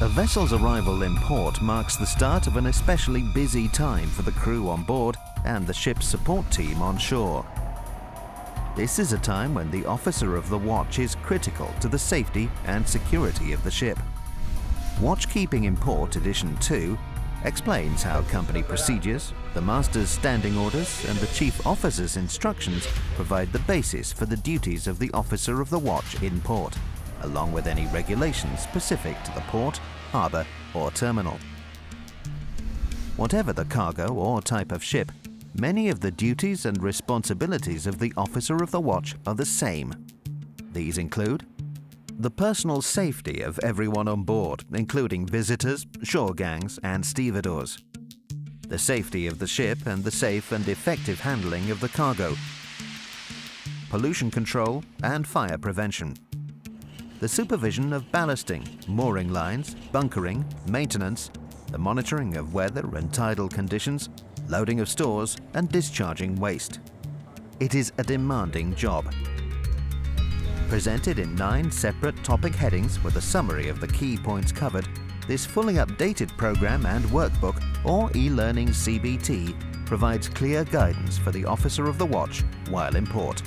A vessel's arrival in port marks the start of an especially busy time for the crew on board and the ship's support team on shore. This is a time when the officer of the watch is critical to the safety and security of the ship. Watchkeeping in Port Edition 2 explains how company procedures, the master's standing orders and the chief officer's instructions provide the basis for the duties of the officer of the watch in port, along with any regulations specific to the port, harbour or terminal. Whatever the cargo or type of ship, many of the duties and responsibilities of the officer of the watch are the same. These include the personal safety of everyone on board, including visitors, shore gangs and stevedores. The safety of the ship and the safe and effective handling of the cargo. Pollution control and fire prevention. The supervision of ballasting, mooring lines, bunkering, maintenance, the monitoring of weather and tidal conditions, loading of stores and discharging waste. It is a demanding job. Presented in 9 separate topic headings with a summary of the key points covered, this fully updated program and workbook, or e-learning CBT, provides clear guidance for the officer of the watch while in port.